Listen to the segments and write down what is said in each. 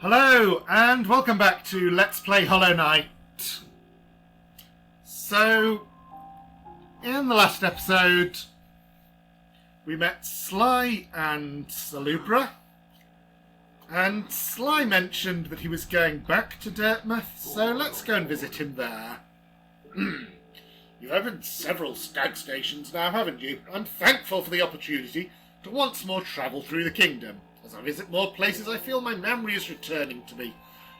Hello, and welcome back to Let's Play Hollow Knight. So, in the last episode, we met Sly and Salubra, and Sly mentioned that he was going back to Dirtmouth, so let's go and visit him there. You've opened several stag stations now, haven't you? I'm thankful for the opportunity to once more travel through the kingdom. As I visit more places, I feel my memory is returning to me,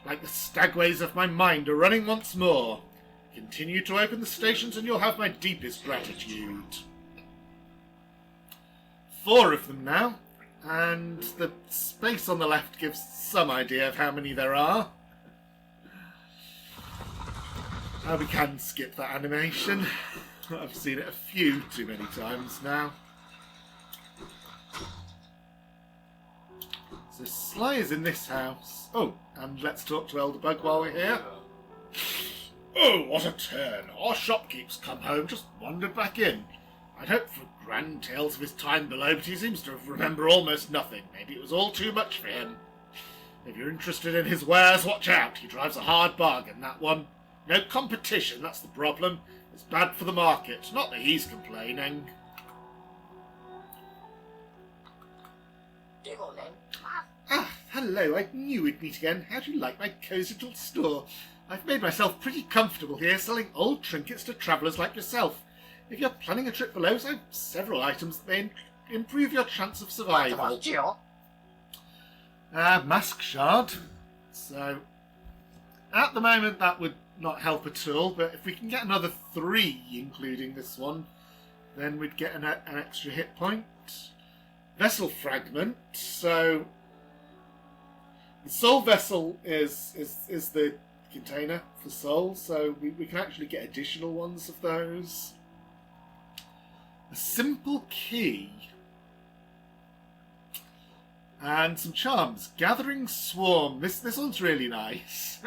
like the stagways of my mind are running once more. Continue to open the stations and you'll have my deepest gratitude. 4 of them now, and the space on the left gives some idea of how many there are. We can skip that animation. I've seen it a few too many times now. So Sly is in this house. Oh, and let's talk to Elderbug while we're here. Oh, what a turn. Our shopkeep's come home, just wandered back in. I'd hoped for grand tales of his time below, but he seems to remember almost nothing. Maybe it was all too much for him. If you're interested in his wares, watch out. He drives a hard bargain, that one. No competition, that's the problem. It's bad for the market. Not that he's complaining. Ah, hello, I knew we'd meet again. How do you like my cosy little store? I've made myself pretty comfortable here, selling old trinkets to travellers like yourself. If you're planning a trip below, I have several items that may improve your chance of survival. Mask shard. So, at the moment that would not help at all, but if we can get another 3, including this one, then we'd get an extra hit point. Vessel fragment. So, the soul vessel is the container for soul, so we can actually get additional ones of those. A simple key. And some charms. Gathering Swarm. This one's really nice.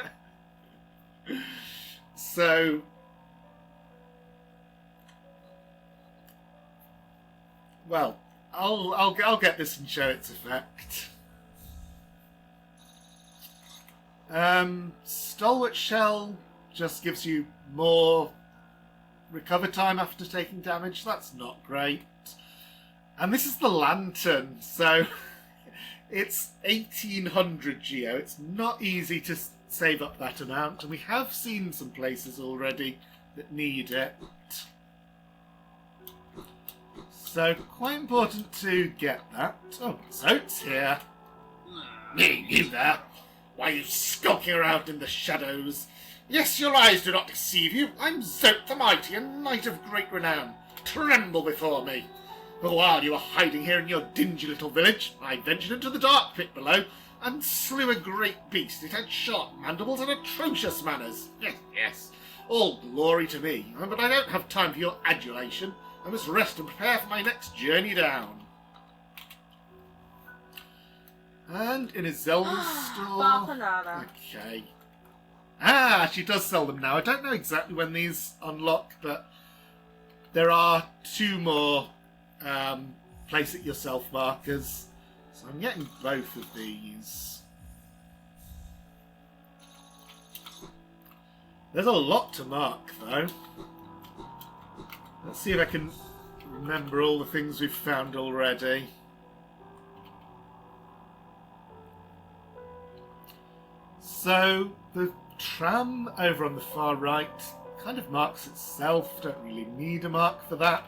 So, well, I'll get this and show its effect. Stalwart Shell just gives you more recover time after taking damage. That's not great. And this is the Lantern, so it's 1800 Geo. It's not easy to save up that amount, and we have seen some places already that need it. So, quite important to get that. Oh, Zote's here. Me, you there? Why are you skulking around in the shadows? Yes, your eyes do not deceive you. I'm Zote the Mighty, a knight of great renown. Tremble before me. But while you were hiding here in your dingy little village, I ventured into the dark pit below and slew a great beast. It had sharp mandibles and atrocious manners. Yes, all glory to me. But I don't have time for your adulation. I must rest and prepare for my next journey down. And in a Zelda store... Okay. Ah, she does sell them now. I don't know exactly when these unlock, but there are 2 more place it yourself markers. So I'm getting both of these. There's a lot to mark, though. Let's see if I can remember all the things we've found already. So, the tram over on the far right kind of marks itself. Don't really need a mark for that.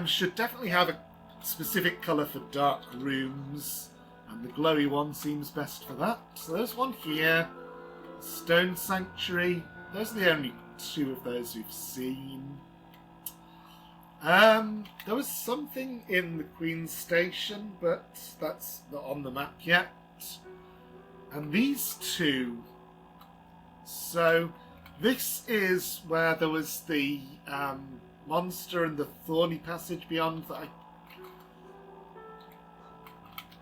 Should definitely have a specific colour for dark rooms, and the glowy one seems best for that. So there's one here. Stone Sanctuary. Those are the only 2 of those we've seen. There was something in the Queen's Station, but that's not on the map yet. And these 2. So this is where there was the monster and the thorny passage beyond that I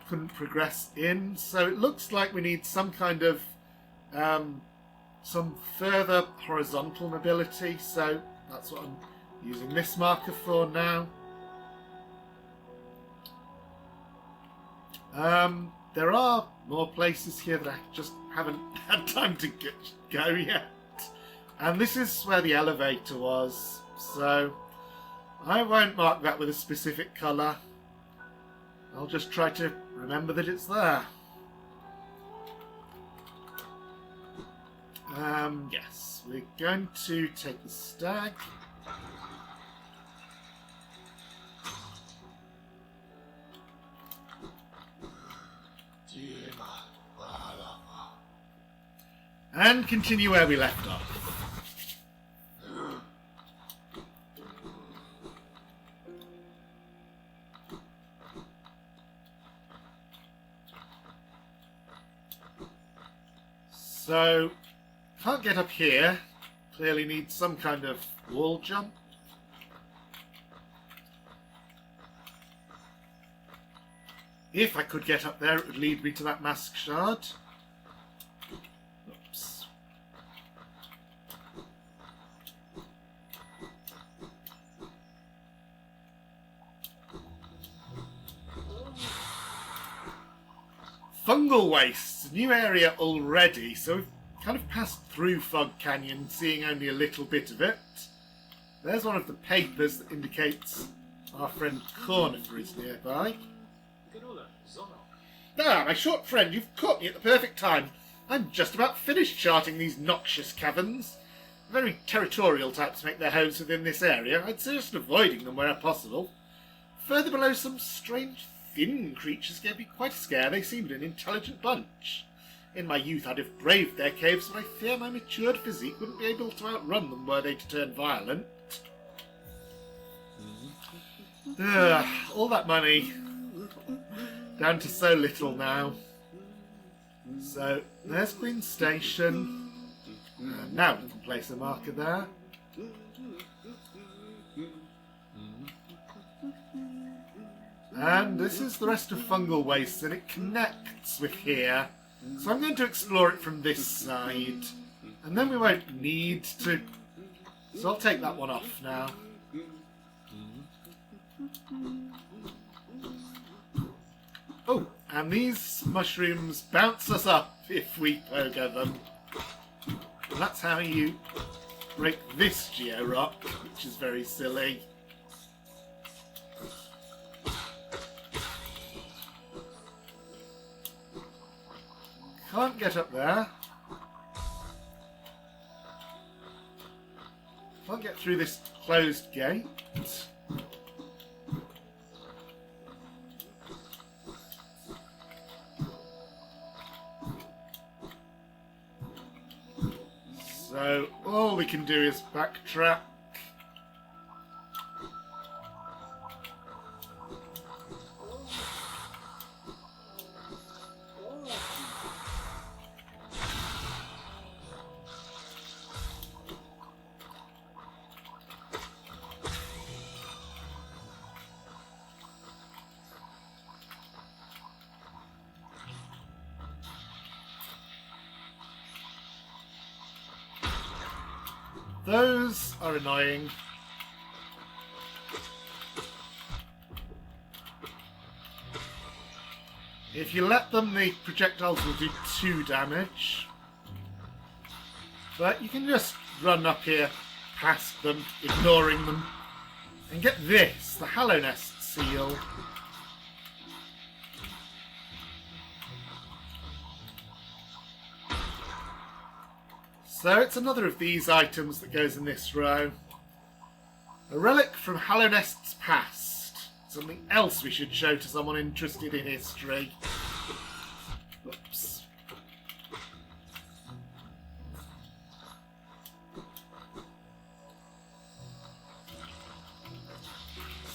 couldn't progress in. So it looks like we need some kind of some further horizontal mobility. So that's what I'm using this marker for now. There are more places here that I just haven't had time to go yet. And this is where the elevator was, so I won't mark that with a specific colour. I'll just try to remember that it's there. Yes, we're going to take the stag. And continue where we left off. So, can't get up here. Clearly need some kind of wall jump. If I could get up there, it would lead me to that mask shard. Oops. Fungal waste, new area already, so we've kind of passed through Fog Canyon, seeing only a little bit of it. There's one of the papers that indicates our friend Cornifer is nearby. Ah, my short friend, you've caught me at the perfect time. I'm just about finished charting these noxious caverns. Very territorial types make their homes within this area. I'd suggest avoiding them where possible. Further below, some strange thin creatures gave me quite a scare. They seemed an intelligent bunch. In my youth I'd have braved their caves, but I fear my matured physique wouldn't be able to outrun them were they to turn violent. All that money. Down to so little now. So, there's Queen Station. Now we can place a marker there. And this is the rest of Fungal Waste, and it connects with here. So I'm going to explore it from this side. And then we won't need to... So I'll take that one off now. Oh, and these mushrooms bounce us up if we pogo them. And that's how you break this georock, which is very silly. Can't get up there. Can't get through this closed gate. So all we can do is backtrack. Those are annoying. If you let them, the projectiles will do 2 damage. But you can just run up here, past them, ignoring them, and get this, the Hallow Nest seal. So it's another of these items that goes in this row. A relic from Hallow Nest's past. Something else we should show to someone interested in history. Whoops.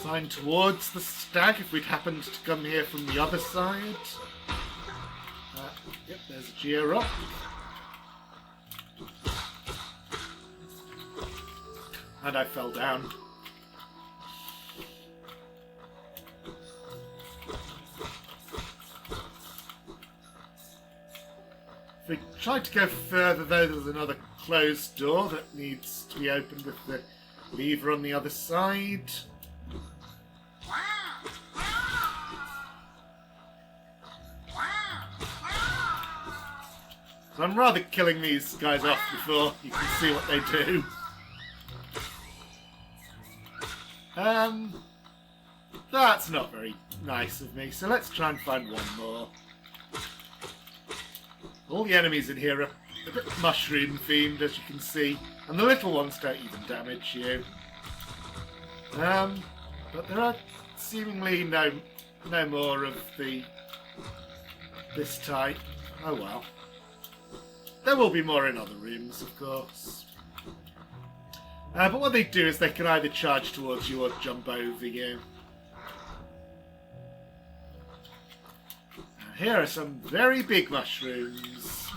Sign towards the stag if we'd happened to come here from the other side. Yep, there's a georock. And I fell down. If we try to go further though, there's another closed door that needs to be opened with the lever on the other side. So I'm rather killing these guys off before you can see what they do. That's not very nice of me, so let's try and find one more. All the enemies in here are a bit mushroom themed, as you can see, and the little ones don't even damage you. But there are seemingly no more of this type. Oh well. There will be more in other rooms, of course. But what they do is they can either charge towards you or jump over you. Here are some very big mushrooms.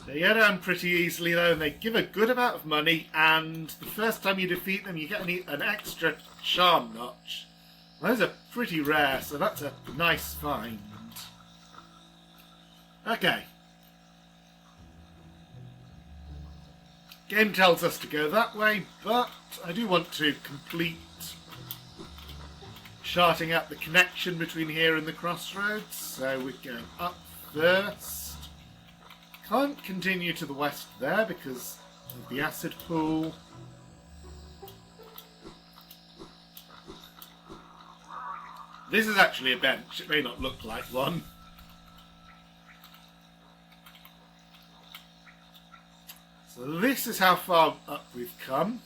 They get down pretty easily though, and they give a good amount of money, and the first time you defeat them you get an extra charm notch. Those are pretty rare, so that's a nice find. Okay. Game tells us to go that way, but I do want to complete charting out the connection between here and the crossroads, so we're going up first. Can't continue to the west there because of the acid pool. This is actually a bench. It may not look like one. So this is how far up we've come.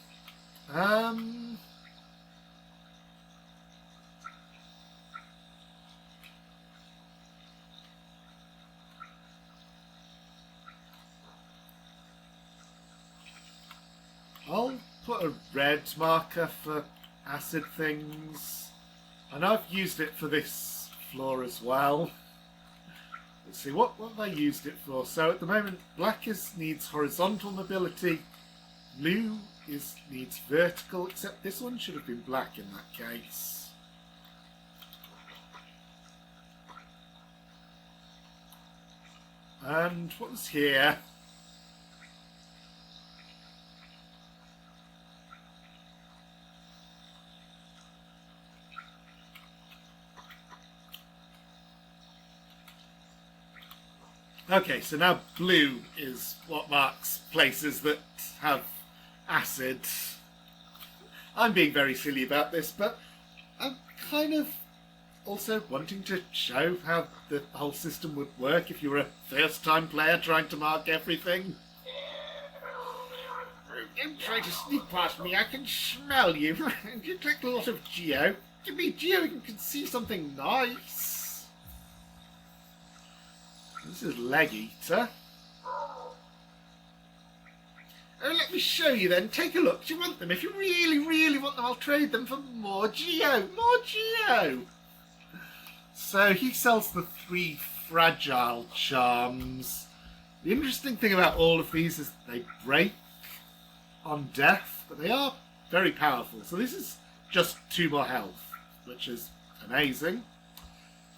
I'll put a red marker for acid things. I know I've used it for this floor as well. Let's see, what have I used it for? So at the moment, black needs horizontal mobility, blue needs vertical, except this one should have been black in that case. And what was here? Okay, so now blue is what marks places that have acid. I'm being very silly about this, but I'm kind of also wanting to show how the whole system would work if you were a first-time player trying to mark everything. Don't try to sneak past me, I can smell you. You take a lot of Geo. Give me Geo, you can see something nice. This is Leg Eater. Oh, let me show you then. Take a look. Do you want them? If you really, really want them, I'll trade them for more Geo. More Geo! So he sells the 3 fragile charms. The interesting thing about all of these is they break on death, but they are very powerful. So this is just 2 more health, which is amazing.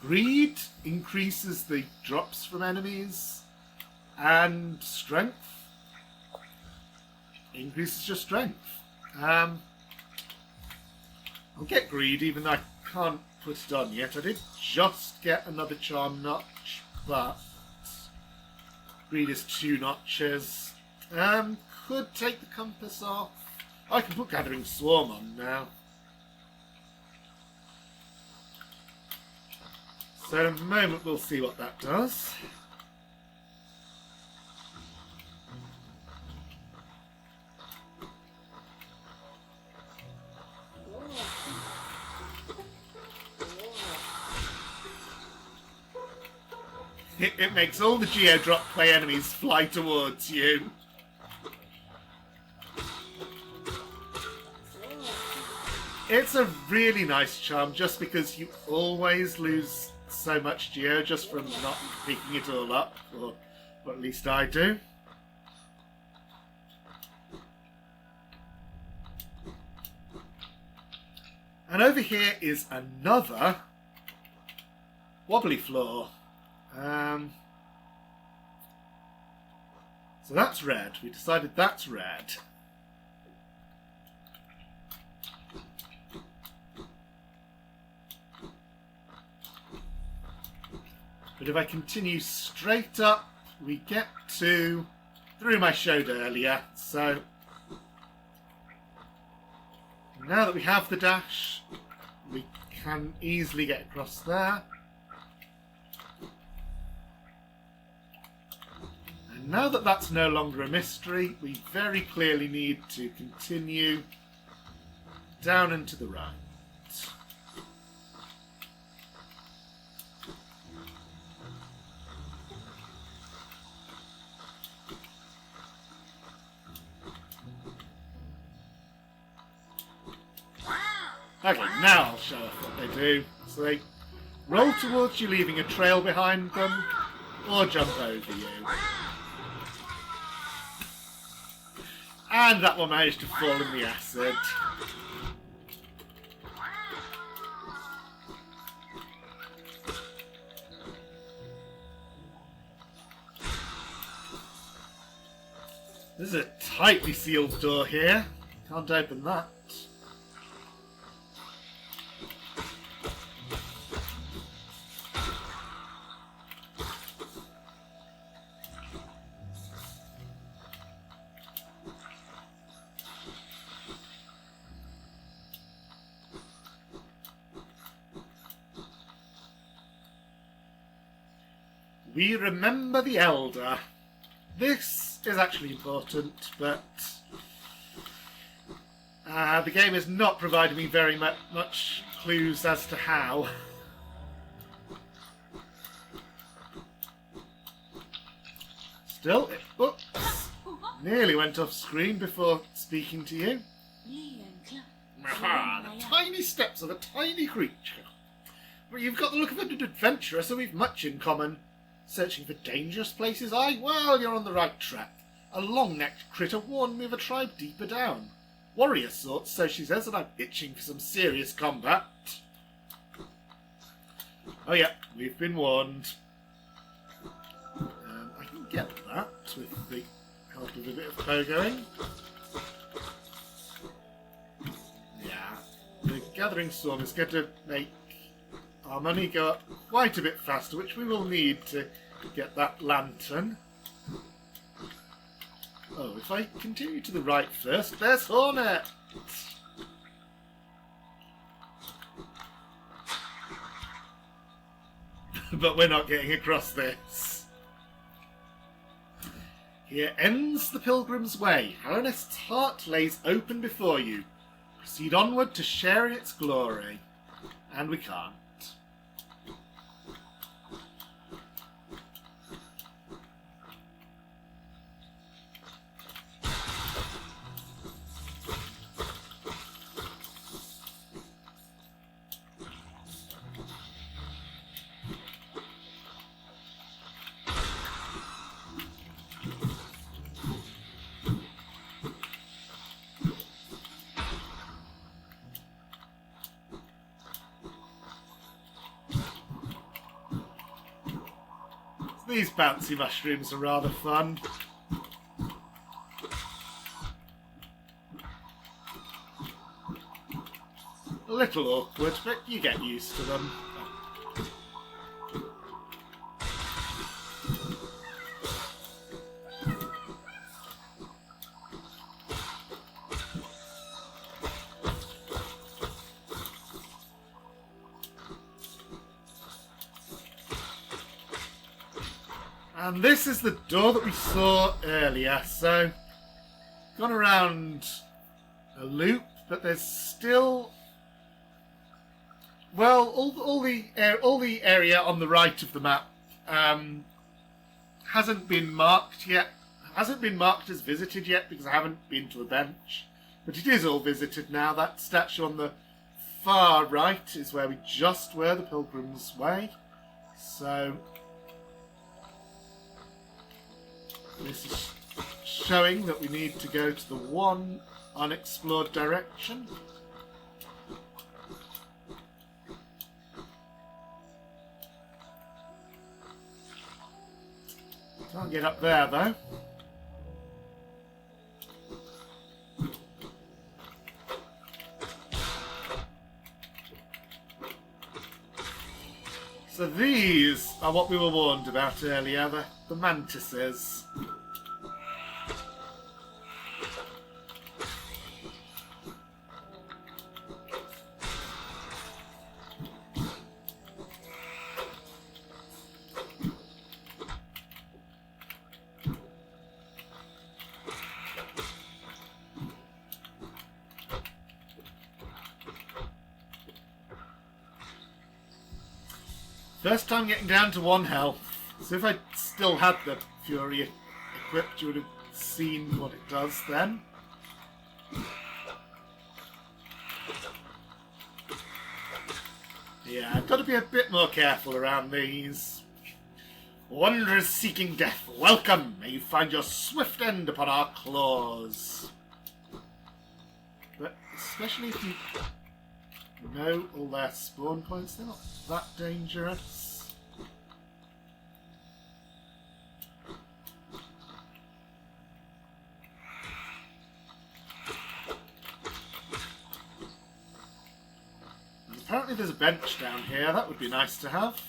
Greed increases the drops from enemies, and strength increases your strength. I'll get greed even though I can't put it on yet. I did just get another charm notch, but greed is 2 notches. Could take the compass off. I can put Gathering Swarm on now. So in a moment we'll see what that does. It makes all the Geodrop play enemies fly towards you. It's a really nice charm just because you always lose so much Geo just from not picking it all up, or at least I do. And over here is another wobbly floor. So that's red. We decided that's red. But if I continue straight up, we get to the room I showed earlier. So now that we have the dash, we can easily get across there. And now that that's no longer a mystery, we very clearly need to continue down and to the right. Okay, now I'll show off what they do. So they roll towards you, leaving a trail behind them, or jump over you. And that one managed to fall in the acid. There's a tightly sealed door here. Can't open that. We remember the Elder. This is actually important, but the game has not provided me very much clues as to how. Still, oops, nearly went off screen before speaking to you. Aha, the tiny steps of a tiny creature. Well, you've got the look of an adventurer, so we've much in common. Searching for dangerous places, aye? Well, you're on the right track. A long-necked critter warned me of a tribe deeper down. Warrior sorts, so she says, and I'm itching for some serious combat. Oh yeah, we've been warned. I can get that with the help of a bit of pogoing. Yeah, the Gathering Storm is going to make our money go up quite a bit faster, which we will need to get that lantern. Oh, if I continue to the right first, there's Hornet! But we're not getting across this. Here ends the Pilgrim's Way. Haraneth's heart lays open before you. Proceed onward to share in its glory. And we can't. These bouncy mushrooms are rather fun. A little awkward, but you get used to them. And this is the door that we saw earlier, so gone around a loop, but there's still, well, all the area on the right of the map hasn't been marked yet. Hasn't been marked as visited yet because I haven't been to a bench, but it is all visited now. That statue on the far right is where we just were, the Pilgrim's Way. So this is showing that we need to go to the one unexplored direction. Can't get up there, though. So these are what we were warned about earlier, the mantises. First time getting down to 1 health. So if I still had the Fury equipped, you would have seen what it does then. Yeah, I've got to be a bit more careful around these. Wanderers seeking death, welcome! May you find your swift end upon our claws. But especially if you know all their spawn points, they're not that dangerous. And apparently there's a bench down here, that would be nice to have.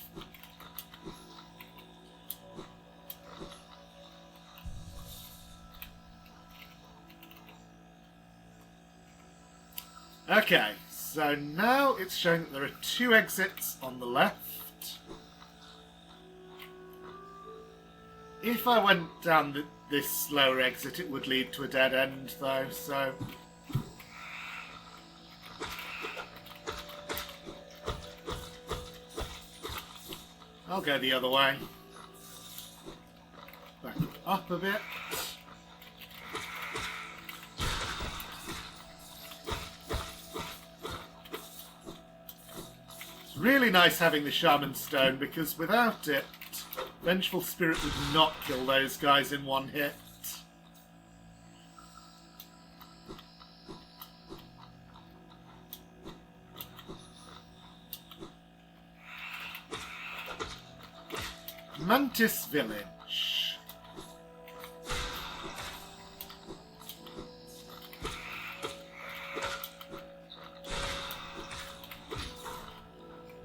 Okay. So now it's showing that there are 2 exits on the left. If I went down this lower exit, it would lead to a dead end, though, so... I'll go the other way. Back up a bit. Really nice having the Shaman Stone, because without it, Vengeful Spirit would not kill those guys in 1 hit. Mantis Village.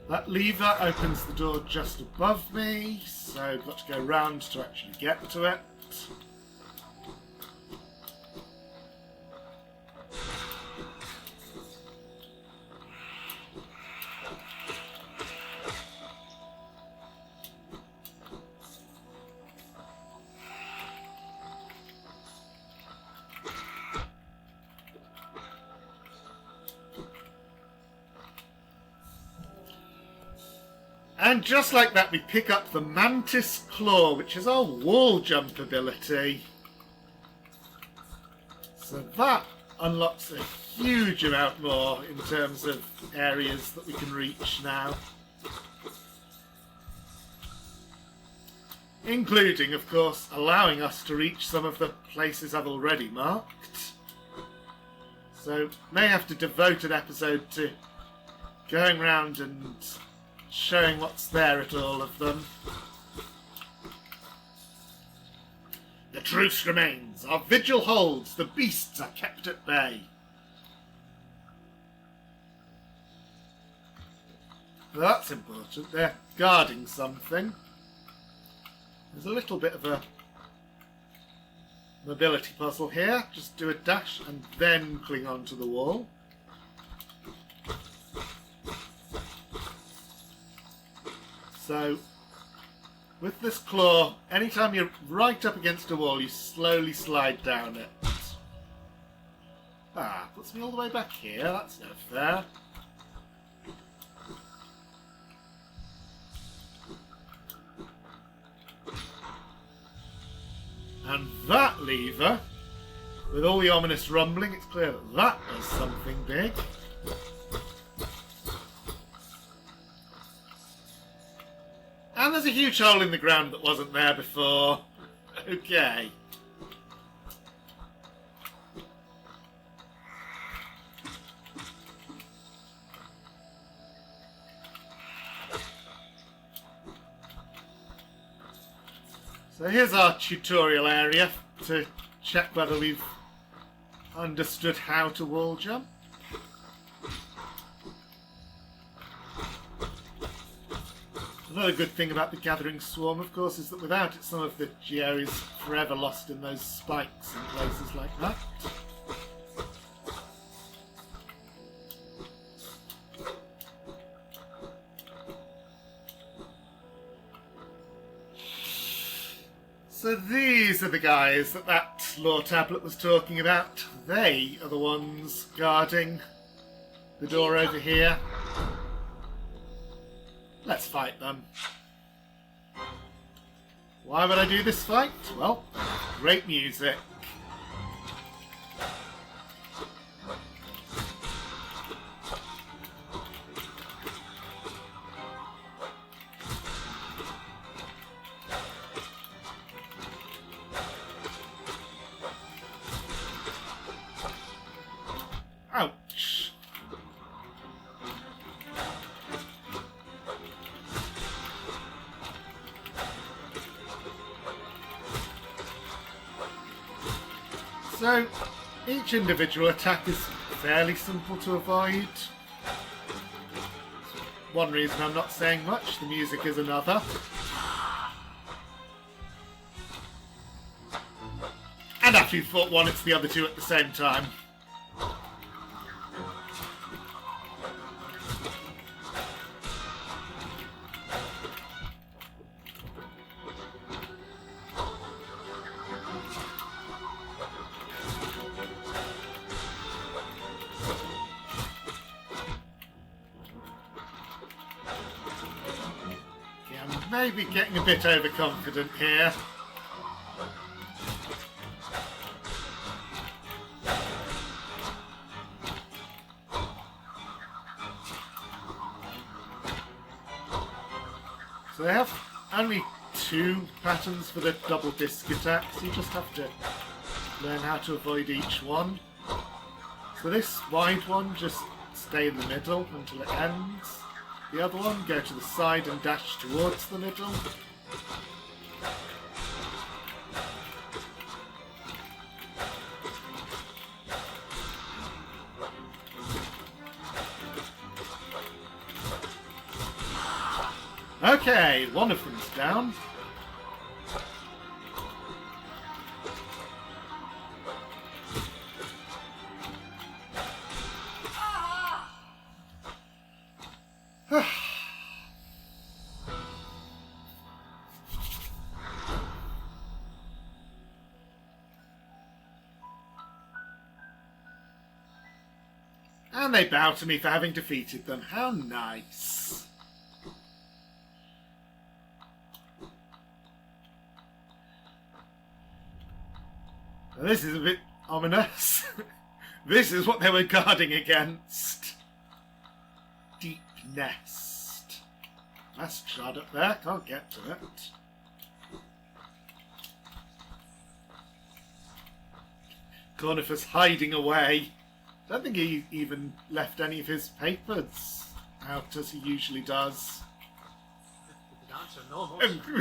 That lever opens the door just above me, so I've got to go round to actually get to it. And just like that, we pick up the Mantis Claw, which is our wall jump ability. So that unlocks a huge amount more in terms of areas that we can reach now. Including, of course, allowing us to reach some of the places I've already marked. So, may have to devote an episode to going round and showing what's there at all of them. The truce remains. Our vigil holds. The beasts are kept at bay. That's important. They're guarding something. There's a little bit of a mobility puzzle here. Just do a dash and then cling onto the wall. So, with this claw, anytime you're right up against a wall, you slowly slide down it. Ah, puts me all the way back here. That's no fair. And that lever, with all the ominous rumbling, it's clear that that does something big. And there's a huge hole in the ground that wasn't there before. Okay. So here's our tutorial area to check whether we've understood how to wall jump. Another good thing about the Gathering Swarm, of course, is that without it, some of the geo is forever lost in those spikes and places like that. So these are the guys that lore tablet was talking about. They are the ones guarding the door over here. Let's fight them. Why would I do this fight? Well, great music. Ouch. So, each individual attack is fairly simple to avoid. One reason I'm not saying much, the music is another. And after you've fought one, it's the other two at the same time. Maybe getting a bit overconfident here. So they have only 2 patterns for the double disc attacks. You just have to learn how to avoid each one. So this wide one, just stay in the middle until it ends. The other one, go to the side and dash towards the middle. Okay, one of them's down. And they bow to me for having defeated them. How nice. Now, this is a bit ominous. This is what they were guarding against. Deep nest. Mask shard up there. Can't get to it. Cornifer's hiding away. I don't think he even left any of his papers out as he usually does.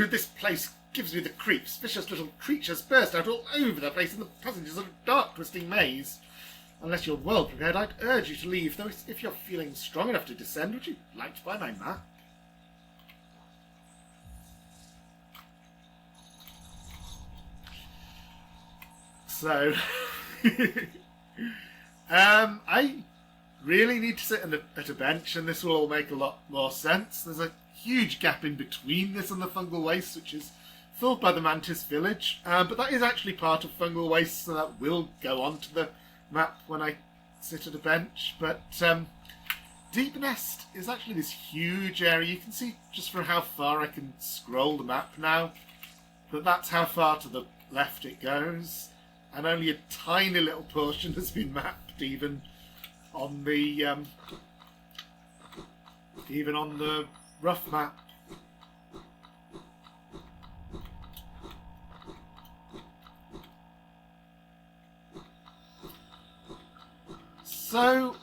This place gives me the creeps. Vicious little creatures burst out all over the place in the passages of a dark, twisting maze. Unless you're well prepared, I'd urge you to leave. Though if you're feeling strong enough to descend, would you like to buy my map? So... I really need to sit at a bench, and this will all make a lot more sense. There's a huge gap in between this and the Fungal Waste, which is filled by the Mantis Village, but that is actually part of Fungal Waste, so that will go onto the map when I sit at a bench. But Deep Nest is actually this huge area. You can see just from how far I can scroll the map now, that that's how far to the left it goes. And only a tiny little portion has been mapped, even on the rough map. So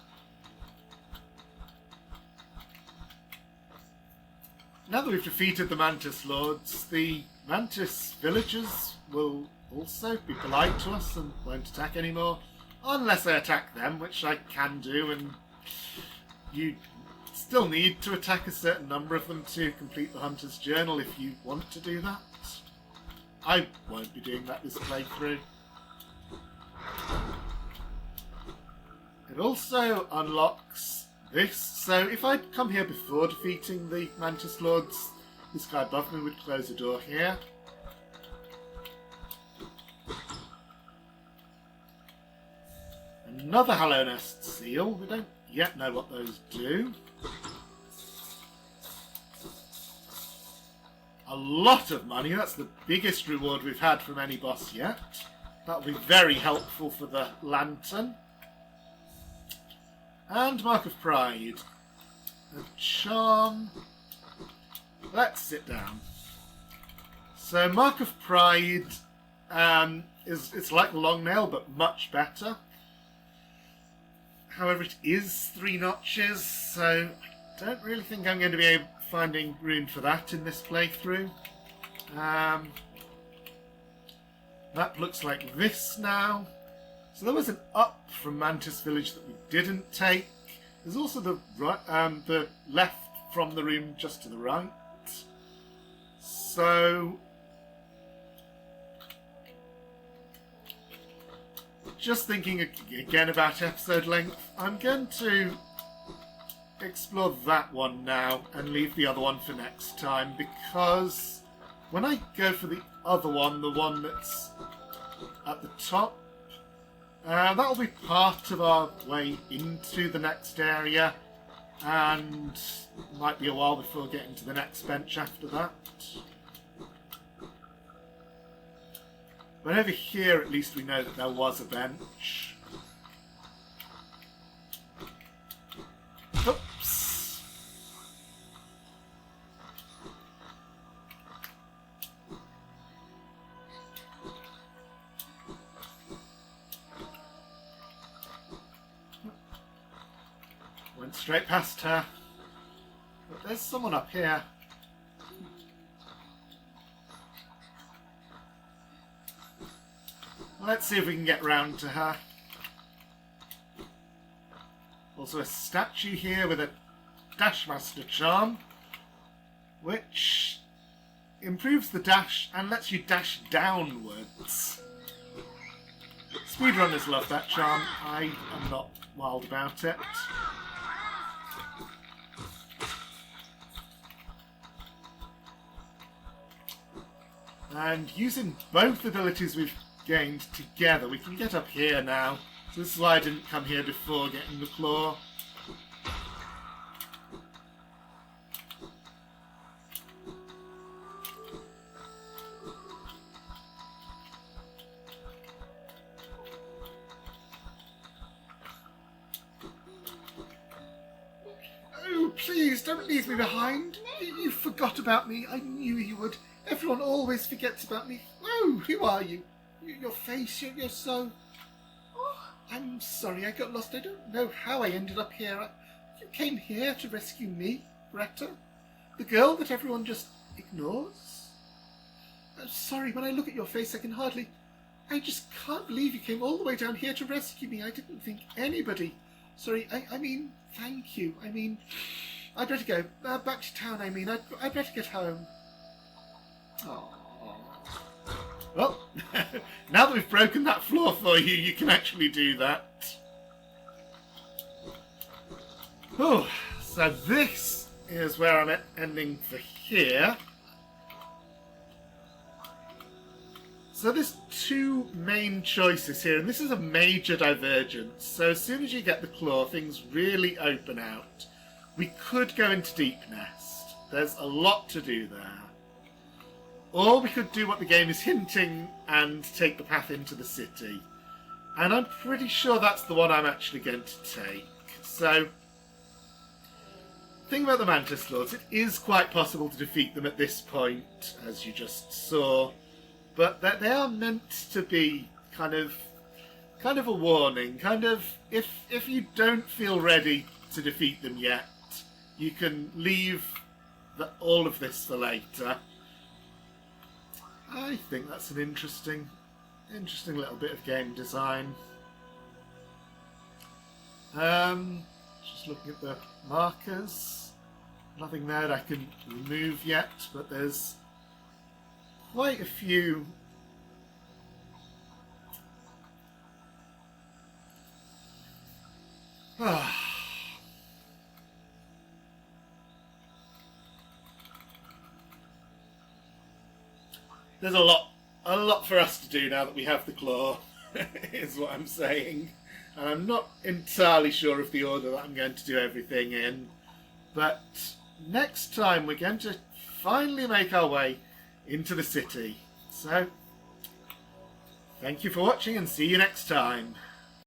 now that we've defeated the Mantis Lords, the Mantis villagers will also be polite to us and won't attack anymore, unless I attack them, which I can do, and you still need to attack a certain number of them to complete the Hunter's Journal if you want to do that. I won't be doing that this playthrough. It also unlocks this, so if I'd come here before defeating the Mantis Lords, this guy above me would close a door here. Another Hollow Nest seal. We don't yet know what those do. A lot of money. That's the biggest reward we've had from any boss yet. That'll be very helpful for the lantern. And Mark of Pride. A charm. Let's sit down. So Mark of Pride it's like the long nail, but much better. However, it is 3 notches, so I don't really think I'm going to be finding room for that in this playthrough. That looks like this now. So there was an up from Mantis Village that we didn't take. There's also the left from the room just to the right. So just thinking again about episode length, I'm going to explore that one now and leave the other one for next time, because when I go for the other one, the one that's at the top, that'll be part of our way into the next area, and might be a while before getting to the next bench after that. But over here, at least we know that there was a bench. Oops. Went straight past her. But there's someone up here. Let's see if we can get round to her. Also a statue here with a Dashmaster charm, which improves the dash and lets you dash downwards. Speedrunners love that charm. I am not wild about it. And using both abilities we've gained together, we can get up here now. So this is why I didn't come here before getting the claw. Oh, please, don't leave me behind. You forgot about me. I knew you would. Everyone always forgets about me. Oh, who are you? Your face, you're so... Oh, I'm sorry, I got lost. I don't know how I ended up here. You came here to rescue me, Greta? The girl that everyone just ignores? Sorry, when I look at your face, I can hardly... I just can't believe you came all the way down here to rescue me. I didn't think anybody... Sorry, I mean, thank you. I mean, I'd better go. Back to town, I mean. I'd better get home. Oh. Well, now that we've broken that floor for you, you can actually do that. Oh, so this is where I'm ending for here. So there's 2 main choices here, and this is a major divergence. So as soon as you get the claw, things really open out. We could go into Deep Nest. There's a lot to do there. Or we could do what the game is hinting and take the path into the city. And I'm pretty sure that's the one I'm actually going to take. So, thing about the Mantis Lords, it is quite possible to defeat them at this point, as you just saw. But they are meant to be kind of a warning. Kind of, if you don't feel ready to defeat them yet, you can leave all of this for later. I think that's an interesting little bit of game design. Just looking at the markers. Nothing there that I can remove yet, but there's quite a few there's a lot for us to do now that we have the claw, is what I'm saying. And I'm not entirely sure of the order that I'm going to do everything in, but next time we're going to finally make our way into the city. So, thank you for watching and see you next time.